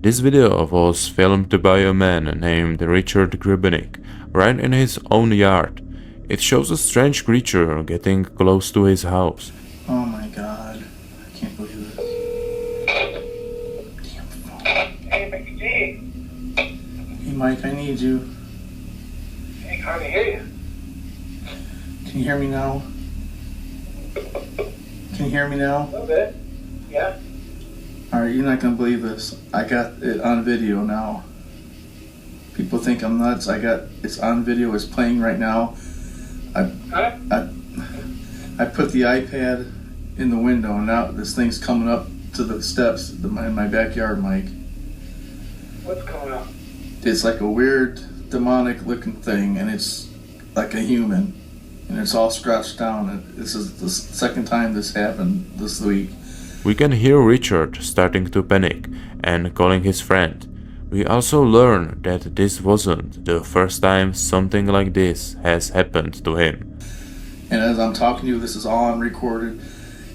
This video was filmed by a man named Richard Gribenik right in his own yard. It shows a strange creature getting close to his house. Oh my god, I can't believe this. Damn phone. Hey, Mickey G. Hey Mike, I need you. Hey, can hardly hear you. Can you hear me now? Can you hear me now? A little bit. Yeah. Alright, you're not gonna believe this. I got it on video now. People think I'm nuts. It's on video, it's playing right now. I put the iPad in the window and now this thing's coming up to the steps in my backyard, Mike. What's coming up? It's like a weird demonic looking thing and it's like a human. And it's all scratched down. And this is the second time this happened this week. We can hear Richard starting to panic and calling his friend. We also learn that this wasn't the first time something like this has happened to him. And as I'm talking to you, this is all on recorded.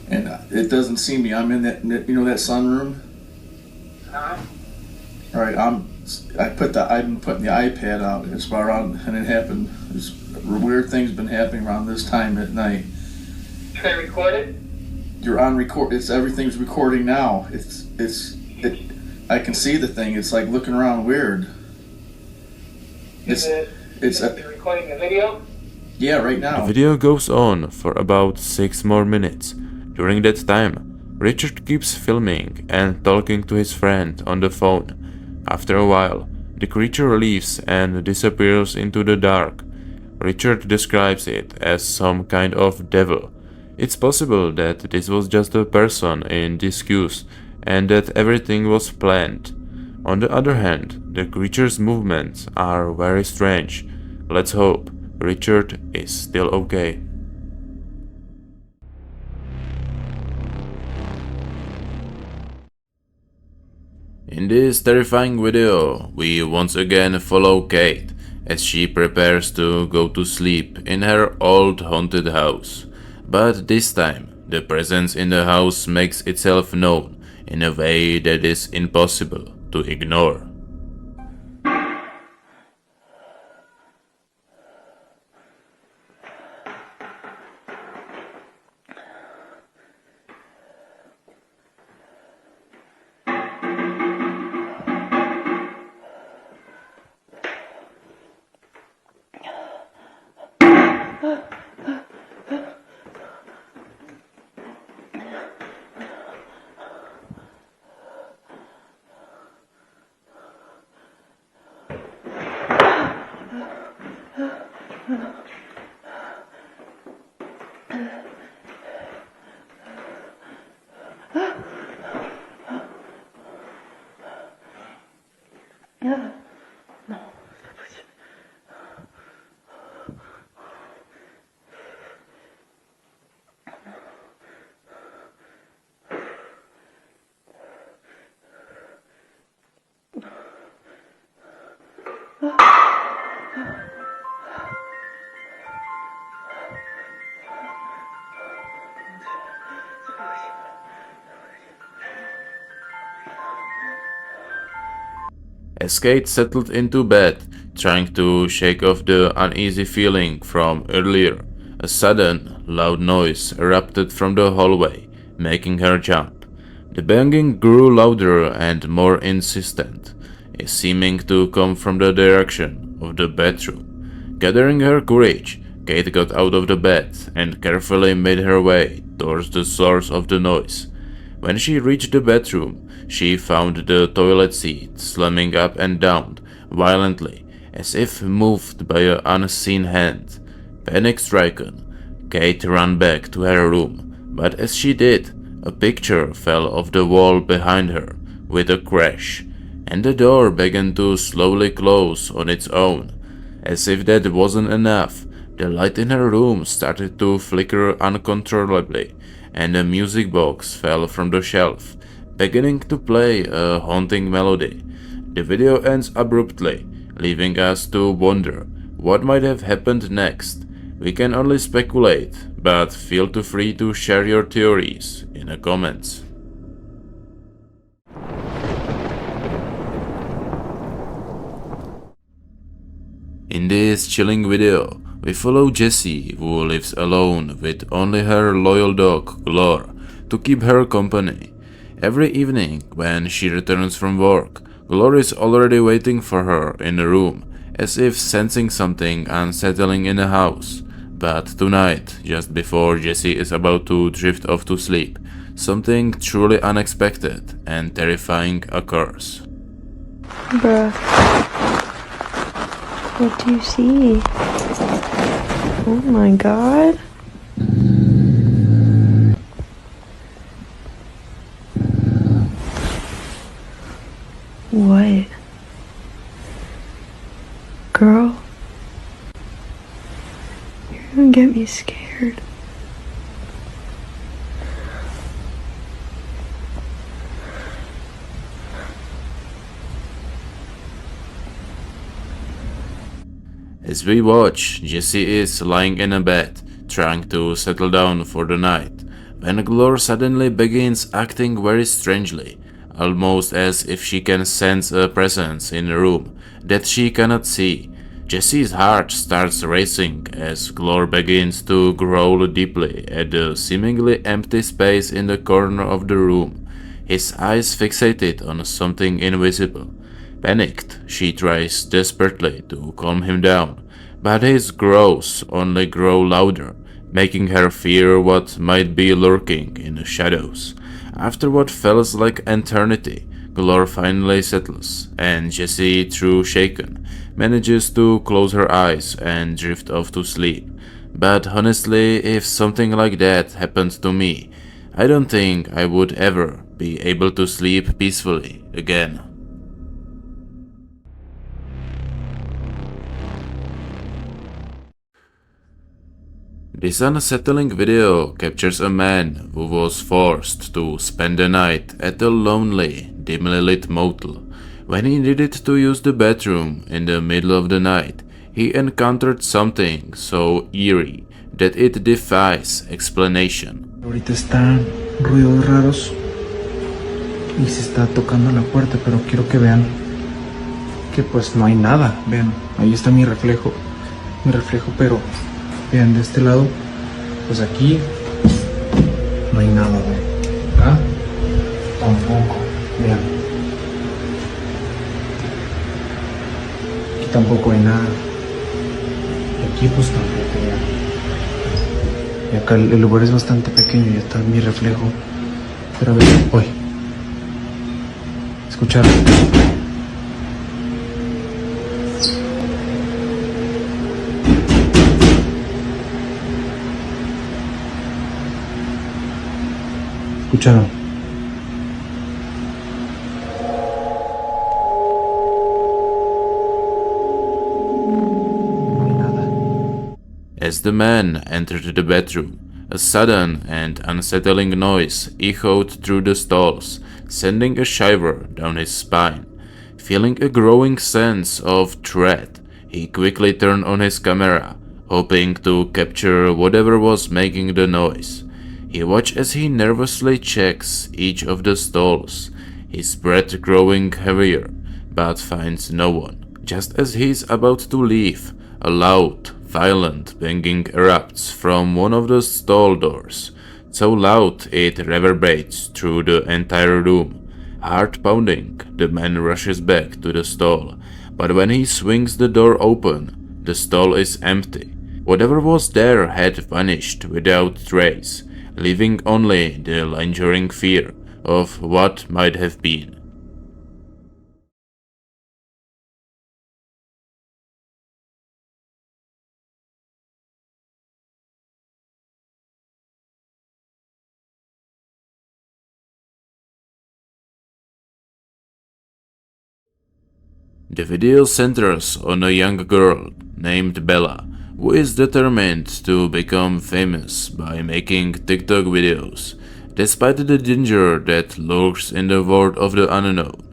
And it doesn't see me. I'm in that, that sunroom? Huh? Alright, I've been putting the iPad out. It's around, and it happened. Weird things been happening around this time at night. Can they record it? You're on record. Everything's recording now. I can see the thing. It's like looking around weird. Is it recording the video? Yeah, right The now. video goes on for about 6 more minutes. During that time, Richard keeps filming and talking to his friend on the phone. After a while, the creature leaves and disappears into the dark. Richard describes it as some kind of devil. It's possible that this was just a person in disguise and that everything was planned. On the other hand, the creature's movements are very strange. Let's hope Richard is still okay. In this terrifying video, we once again follow Kate as she prepares to go to sleep in her old haunted house. But this time, the presence in the house makes itself known in a way that is impossible to ignore. As Kate settled into bed, trying to shake off the uneasy feeling from earlier, a sudden, loud noise erupted from the hallway, making her jump. The banging grew louder and more insistent, seeming to come from the direction of the bedroom. Gathering her courage, Kate got out of the bed and carefully made her way towards the source of the noise. When she reached the bedroom, she found the toilet seat slamming up and down violently, as if moved by an unseen hand. Panic-stricken, Kate ran back to her room, but as she did, a picture fell off the wall behind her with a crash, and the door began to slowly close on its own. As if that wasn't enough, the light in her room started to flicker uncontrollably, and a music box fell from the shelf, beginning to play a haunting melody. The video ends abruptly, leaving us to wonder what might have happened next. We can only speculate, but feel too free to share your theories in the comments. In this chilling video, we follow Jessie, who lives alone with only her loyal dog, Glor, to keep her company. Every evening, when she returns from work, Glor is already waiting for her in the room, as if sensing something unsettling in the house. But tonight, just before Jessie is about to drift off to sleep, something truly unexpected and terrifying occurs. Bruh. What do you see? Oh my god. What? Girl? You're gonna get me scared. As we watch, Jessie is lying in a bed, trying to settle down for the night, when Glor suddenly begins acting very strangely, almost as if she can sense a presence in the room that she cannot see. Jessie's heart starts racing as Glor begins to growl deeply at the seemingly empty space in the corner of the room, his eyes fixated on something invisible. Panicked, she tries desperately to calm him down, but his growls only grow louder, making her fear what might be lurking in the shadows. After what feels like eternity, Glor finally settles, and Jessie, though shaken, manages to close her eyes and drift off to sleep. But honestly, if something like that happened to me, I don't think I would ever be able to sleep peacefully again. This unsettling video captures a man who was forced to spend the night at a lonely, dimly lit motel. When he needed to use the bathroom in the middle of the night, he encountered something so eerie that it defies explanation. Ahorita están ruidos raros y se está tocando la puerta, pero quiero que vean que pues no hay nada. Vean, ahí está mi reflejo, pero vean de este lado, pues aquí no hay nada, vean. Acá tampoco, vean. Aquí tampoco hay nada. Y aquí pues tampoco, vean. Y acá el lugar es bastante pequeño y está mi reflejo. Pero a ver, hoy. ¿Escucharon? ¿Escucharon? No hay nada. As the man entered the bedroom, a sudden and unsettling noise echoed through the stalls, sending a shiver down his spine. Feeling a growing sense of dread, he quickly turned on his camera, hoping to capture whatever was making the noise. He watches as he nervously checks each of the stalls, his breath growing heavier, but finds no one. Just as he is about to leave, a loud, violent banging erupts from one of the stall doors, so loud it reverberates through the entire room. Heart pounding, the man rushes back to the stall, but when he swings the door open, the stall is empty. Whatever was there had vanished without trace, leaving only the lingering fear of what might have been. The video centers on a young girl named Bella, who is determined to become famous by making TikTok videos, despite the danger that lurks in the world of the unknown.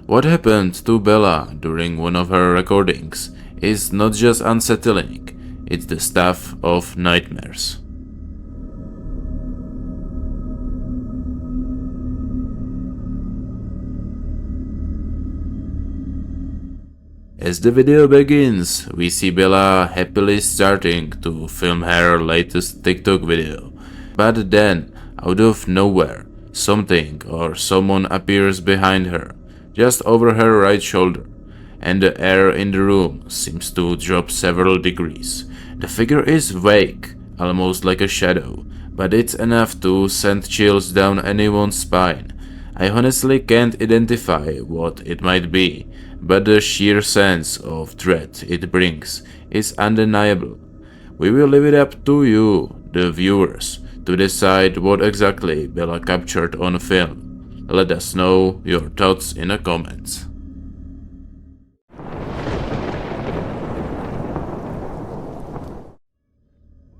What happened to Bella during one of her recordings is not just unsettling, it's the stuff of nightmares. As the video begins, we see Bella happily starting to film her latest TikTok video. But then, out of nowhere, something or someone appears behind her, just over her right shoulder, and the air in the room seems to drop several degrees. The figure is vague, almost like a shadow, but it's enough to send chills down anyone's spine. I honestly can't identify what it might be, but the sheer sense of dread it brings is undeniable. We will leave it up to you, the viewers, to decide what exactly Bella captured on film. Let us know your thoughts in the comments.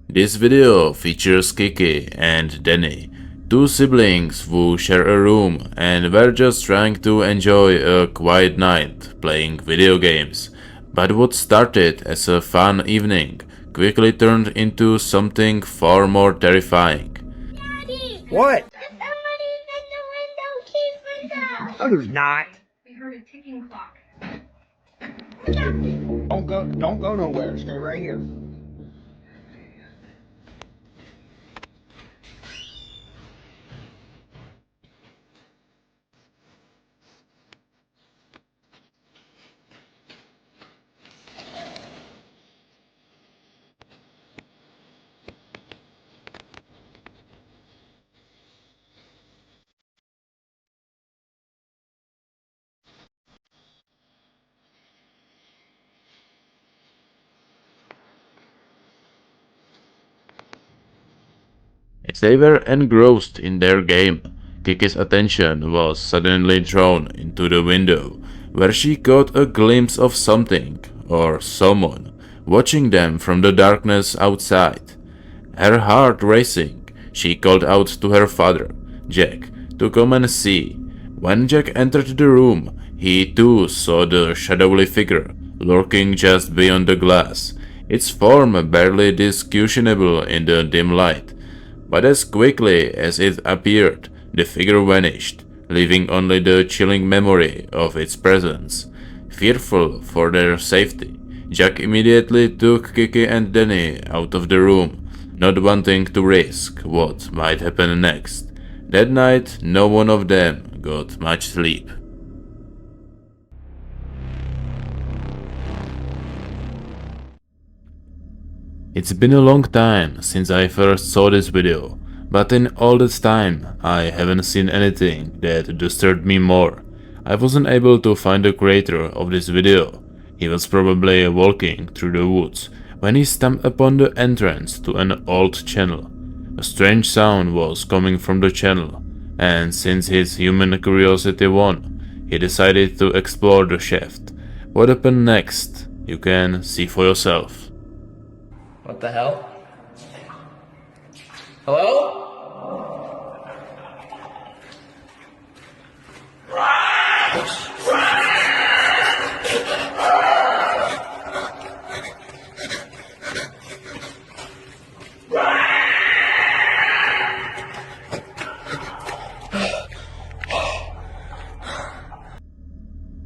This video features Kiki and Danny, two siblings who share a room and were just trying to enjoy a quiet night playing video games. But what started as a fun evening quickly turned into something far more terrifying. Daddy! What? Somebody's in the window. Keep window. No, there's not. We heard a ticking clock. Don't go nowhere. Stay right here. As they were engrossed in their game, Kiki's attention was suddenly drawn into the window, where she caught a glimpse of something, or someone, watching them from the darkness outside. Her heart racing, she called out to her father, Jack, to come and see. When Jack entered the room, he too saw the shadowy figure, lurking just beyond the glass, its form barely discernible in the dim light. But as quickly as it appeared, the figure vanished, leaving only the chilling memory of its presence. Fearful for their safety, Jack immediately took Kiki and Danny out of the room, not wanting to risk what might happen next. That night, no one of them got much sleep. It's been a long time since I first saw this video, but in all that time I haven't seen anything that disturbed me more. I wasn't able to find the creator of this video. He was probably walking through the woods when he stumbled upon the entrance to an old channel. A strange sound was coming from the channel, and since his human curiosity won, he decided to explore the shaft. What happened next, you can see for yourself. What the hell? Hello?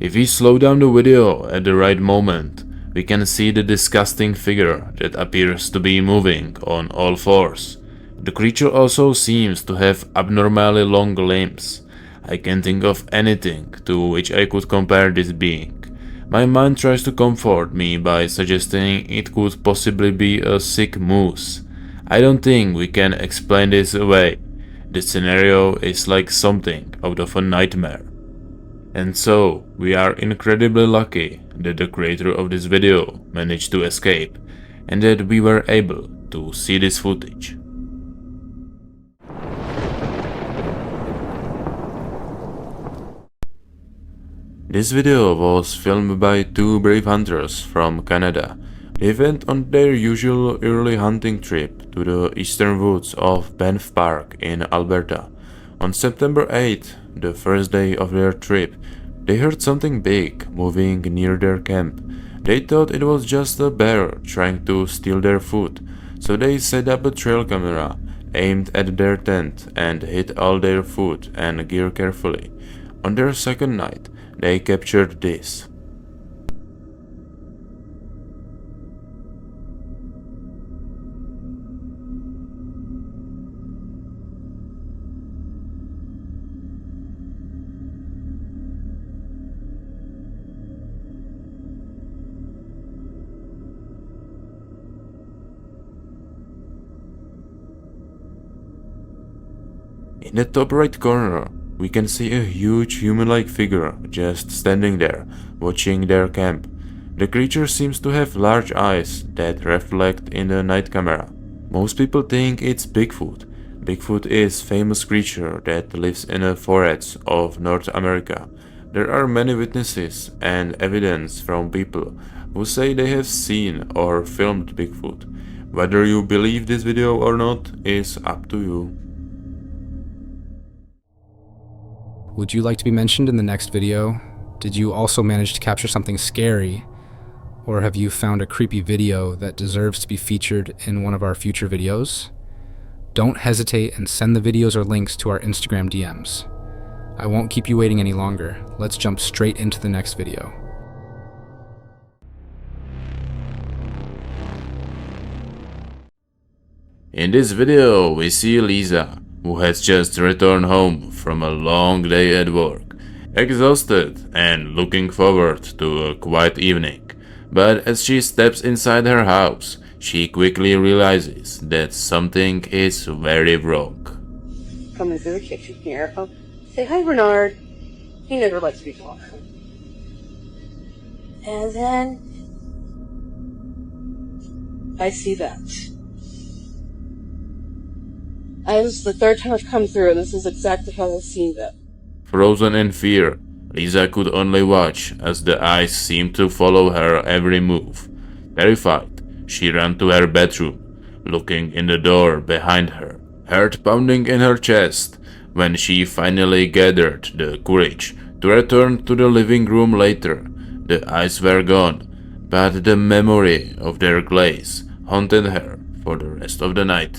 If we slow down the video at the right moment, we can see the disgusting figure that appears to be moving on all fours. The creature also seems to have abnormally long limbs. I can't think of anything to which I could compare this being. My mind tries to comfort me by suggesting it could possibly be a sick moose. I don't think we can explain this away. This scenario is like something out of a nightmare. And so, we are incredibly lucky that the creator of this video managed to escape, and that we were able to see this footage. This video was filmed by two brave hunters from Canada. They went on their usual early hunting trip to the eastern woods of Banff Park in Alberta. On September 8th, the first day of their trip, they heard something big moving near their camp. They thought it was just a bear trying to steal their food, so they set up a trail camera, aimed at their tent, and hid all their food and gear carefully. On their second night, they captured this. In the top right corner, we can see a huge human-like figure just standing there, watching their camp. The creature seems to have large eyes that reflect in the night camera. Most people think it's Bigfoot. Bigfoot is a famous creature that lives in the forests of North America. There are many witnesses and evidence from people who say they have seen or filmed Bigfoot. Whether you believe this video or not is up to you. Would you like to be mentioned in the next video? Did you also manage to capture something scary? Or have you found a creepy video that deserves to be featured in one of our future videos? Don't hesitate and send the videos or links to our Instagram DMs. I won't keep you waiting any longer. Let's jump straight into the next video. In this video, we see Lisa, who has just returned home from a long day at work, exhausted and looking forward to a quiet evening. But as she steps inside her house, she quickly realizes that something is very wrong. Come into the kitchen here. Oh, say hi, Bernard. He never lets me talk. And then I see that. This is the third time I've come through, and this is exactly how I've seen that. Frozen in fear, Lisa could only watch as the eyes seemed to follow her every move. Terrified, she ran to her bedroom, looking in the door behind her, heart pounding in her chest. When she finally gathered the courage to return to the living room later, the eyes were gone, but the memory of their glaze haunted her for the rest of the night.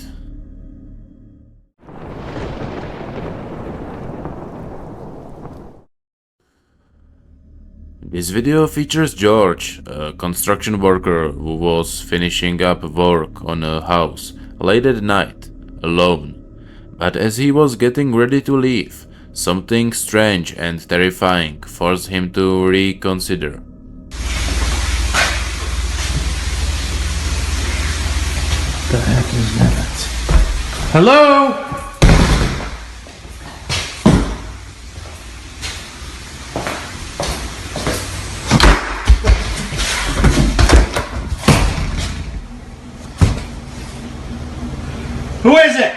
This video features George, a construction worker who was finishing up work on a house late at night, alone. But as he was getting ready to leave, something strange and terrifying forced him to reconsider. What the heck is that? Hello? Who is it?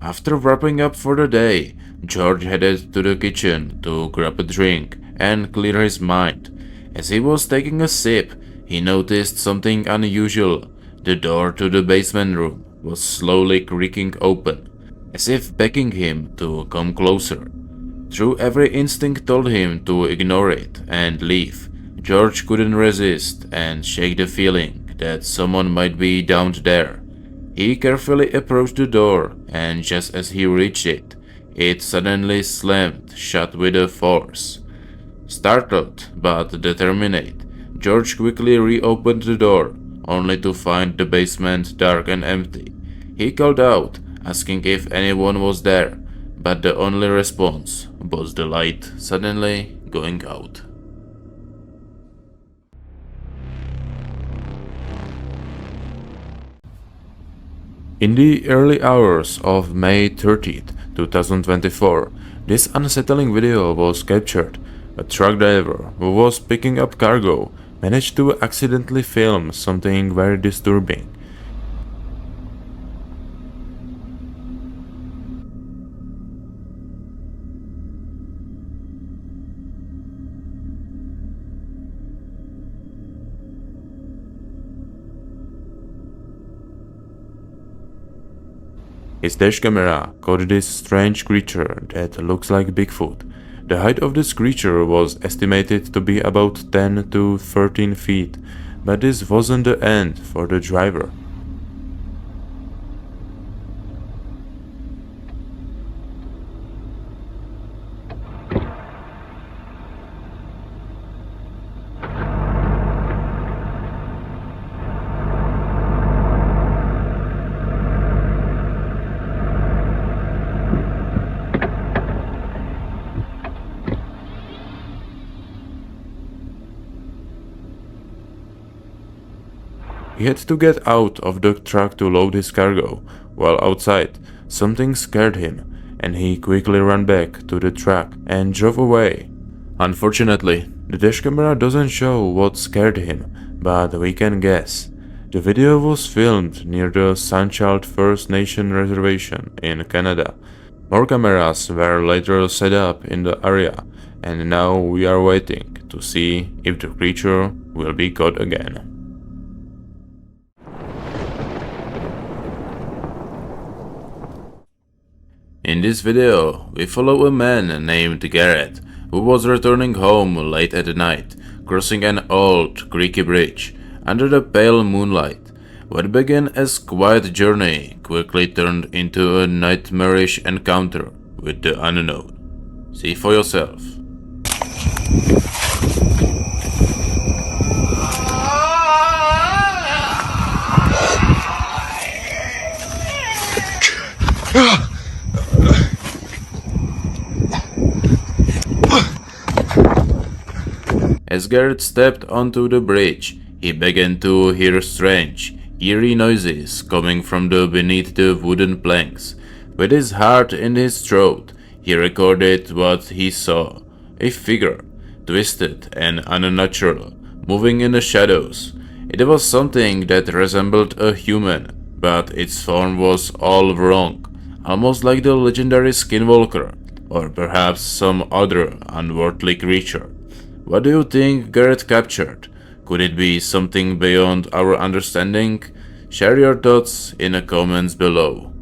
After wrapping up for the day, George headed to the kitchen to grab a drink and clear his mind. As he was taking a sip, he noticed something unusual. The door to the basement room was slowly creaking open, as if begging him to come closer. Though every instinct told him to ignore it and leave, George couldn't resist and shake the feeling that someone might be down there. He carefully approached the door, and just as he reached it, it suddenly slammed shut with a force. Startled but determined, George quickly reopened the door, only to find the basement dark and empty. He called out, asking if anyone was there, but the only response was the light suddenly going out. In the early hours of May 30th, 2024, this unsettling video was captured. A truck driver who was picking up cargo managed to accidentally film something very disturbing. His dash camera caught this strange creature that looks like Bigfoot. The height of this creature was estimated to be about 10 to 13 feet, but this wasn't the end for the driver. He had to get out of the truck to load his cargo. While outside, something scared him, and he quickly ran back to the truck and drove away. Unfortunately, the dash camera doesn't show what scared him, but we can guess. The video was filmed near the Sunchild First Nation Reservation in Canada. More cameras were later set up in the area, and now we are waiting to see if the creature will be caught again. In this video, we follow a man named Garrett, who was returning home late at night, crossing an old, creaky bridge under the pale moonlight. What began as a quiet journey quickly turned into a nightmarish encounter with the unknown. See for yourself. As Garrett stepped onto the bridge, he began to hear strange, eerie noises coming from beneath the wooden planks. With his heart in his throat, he recorded what he saw: a figure, twisted and unnatural, moving in the shadows. It was something that resembled a human, but its form was all wrong, almost like the legendary Skinwalker, or perhaps some other unworldly creature. What do you think Garrett captured? Could it be something beyond our understanding? Share your thoughts in the comments below.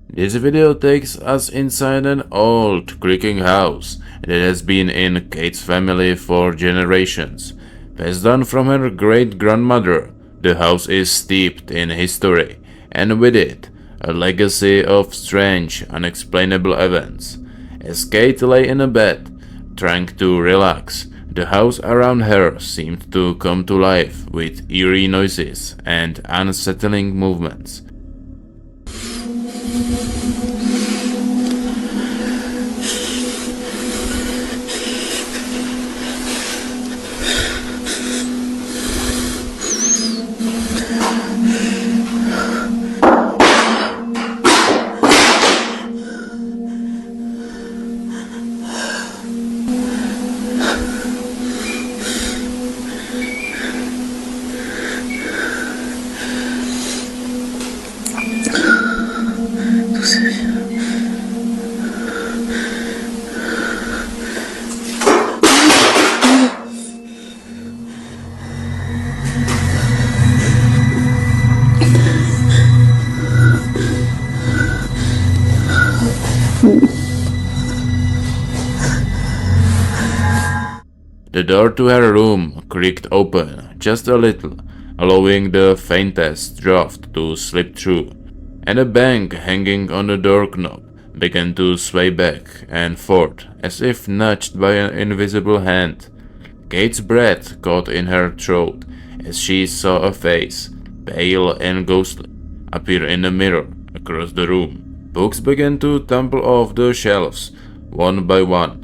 This video takes us inside an old, creaking house that has been in Kate's family for generations. Passed on from her great-grandmother, the house is steeped in history, and with it, a legacy of strange, unexplainable events. As Kate lay in a bed, trying to relax, the house around her seemed to come to life with eerie noises and unsettling movements. The door to her room creaked open just a little, allowing the faintest draught to slip through, and a bang hanging on the doorknob began to sway back and forth as if nudged by an invisible hand. Kate's breath caught in her throat as she saw a face, pale and ghostly, appear in the mirror across the room. Books began to tumble off the shelves, one by one,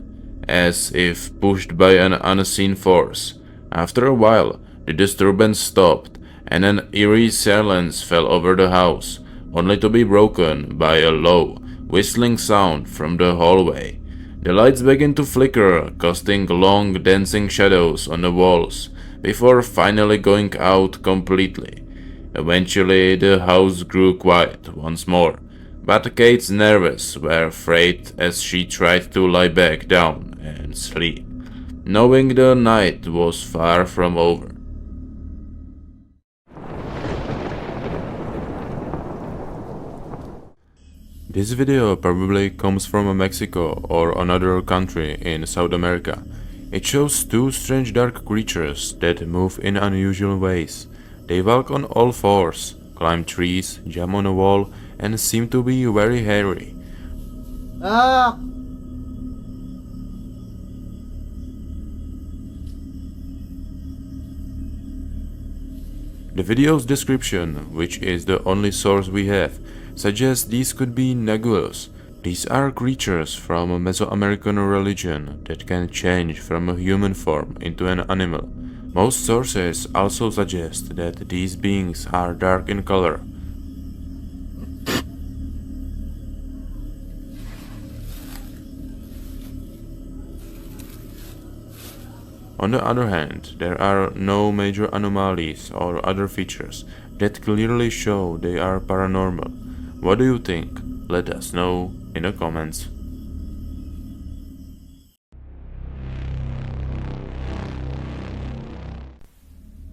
as if pushed by an unseen force. After a while, the disturbance stopped, and an eerie silence fell over the house, only to be broken by a low, whistling sound from the hallway. The lights began to flicker, casting long, dancing shadows on the walls, before finally going out completely. Eventually, the house grew quiet once more, but Kate's nerves were frayed as she tried to lie back down and sleep, knowing the night was far from over. This video probably comes from Mexico or another country in South America. It shows two strange dark creatures that move in unusual ways. They walk on all fours, climb trees, jump on a wall, and seem to be very hairy. The video's description, which is the only source we have, suggests these could be negulos, These are creatures from a Mesoamerican religion that can change from a human form into an animal. Most sources also suggest that these beings are dark in color. On the other hand, there are no major anomalies or other features that clearly show they are paranormal. What do you think? Let us know in the comments.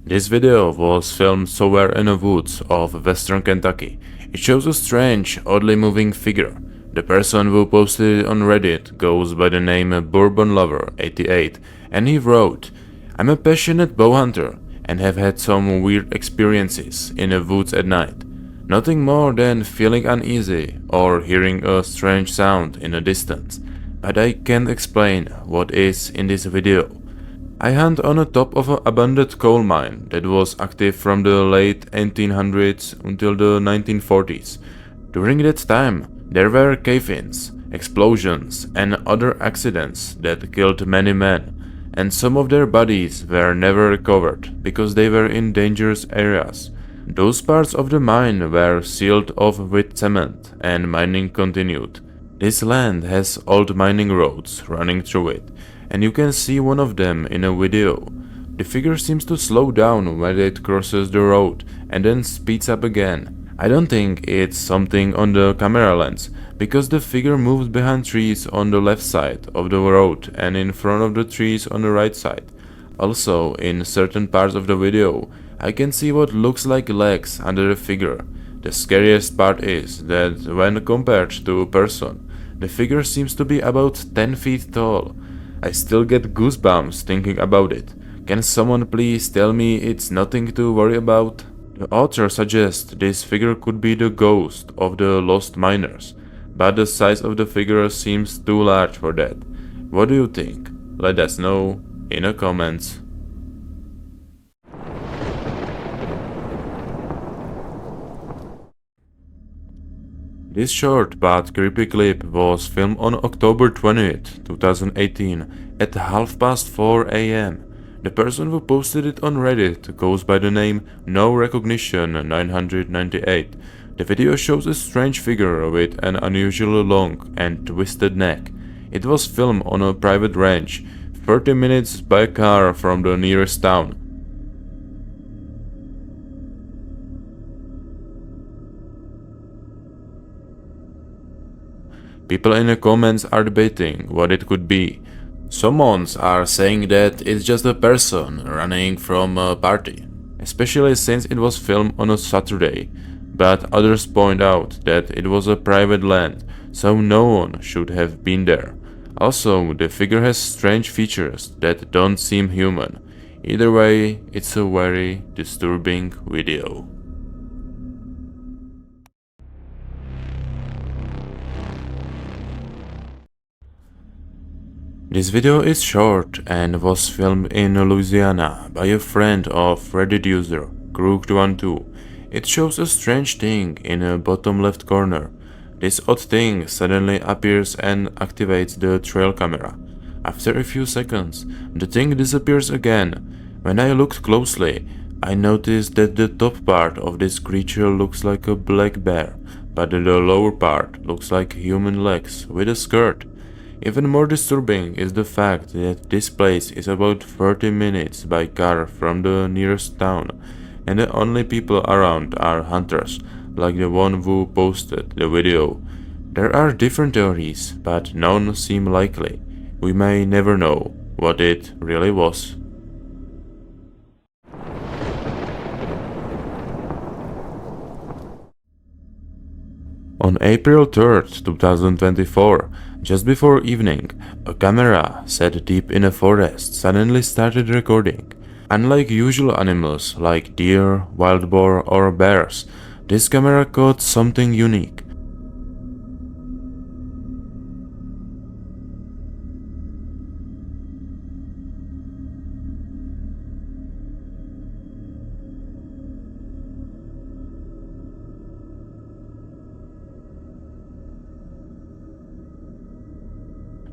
This video was filmed somewhere in the woods of western Kentucky. It shows a strange, oddly moving figure. The person who posted it on Reddit goes by the name BourbonLover88, and he wrote, "I'm a passionate bow hunter and have had some weird experiences in the woods at night. Nothing more than feeling uneasy or hearing a strange sound in the distance, but I can't explain what is in this video. I hunt on the top of an abandoned coal mine that was active from the late 1800s until the 1940s. During that time, there were cave-ins, explosions, and other accidents that killed many men, and some of their bodies were never recovered because they were in dangerous areas. Those parts of the mine were sealed off with cement, and mining continued. This land has old mining roads running through it, and you can see one of them in a video. The figure seems to slow down when it crosses the road and then speeds up again. I don't think it's something on the camera lens, because the figure moves behind trees on the left side of the road and in front of the trees on the right side. Also, in certain parts of the video, I can see what looks like legs under the figure. The scariest part is that when compared to a person, the figure seems to be about 10 feet tall. I still get goosebumps thinking about it. Can someone please tell me it's nothing to worry about? The author suggests this figure could be the ghost of the lost miners, but the size of the figure seems too large for that. What do you think? Let us know in the comments. This short but creepy clip was filmed on October 20th, 2018 at 4:30 AM. The person who posted it on Reddit goes by the name No Recognition 998. The video shows a strange figure with an unusually long and twisted neck. It was filmed on a private ranch, 30 minutes by car from the nearest town. People in the comments are debating what it could be. Some ones are saying that it's just a person running from a party, especially since it was filmed on a Saturday, but others point out that it was a private land, so no one should have been there. Also, the figure has strange features that don't seem human. Either way, it's a very disturbing video. This video is short and was filmed in Louisiana by a friend of Reddit user Crooked12. It shows a strange thing in the bottom left corner. This odd thing suddenly appears and activates the trail camera. After a few seconds, the thing disappears again. When I looked closely, I noticed that the top part of this creature looks like a black bear, but the lower part looks like human legs with a skirt. Even more disturbing is the fact that this place is about 30 minutes by car from the nearest town, and the only people around are hunters, like the one who posted the video. There are different theories, but none seem likely. We may never know what it really was. On April 3rd, 2024, just before evening, a camera set deep in a forest suddenly started recording. Unlike usual animals like deer, wild boar or bears, this camera caught something unique.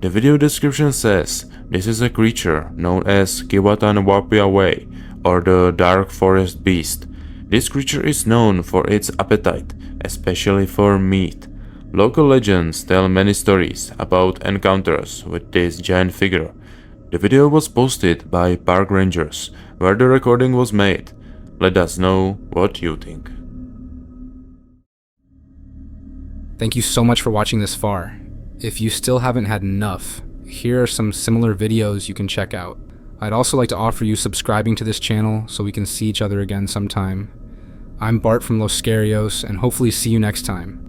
The video description says this is a creature known as Kiwatanwapiaway, or the Dark Forest Beast. This creature is known for its appetite, especially for meat. Local legends tell many stories about encounters with this giant figure. The video was posted by park rangers, where the recording was made. Let us know what you think. Thank you so much for watching this far. If you still haven't had enough, here are some similar videos you can check out. I'd also like to offer you subscribing to this channel so we can see each other again sometime. I'm Bart from Los Scarios, and hopefully see you next time.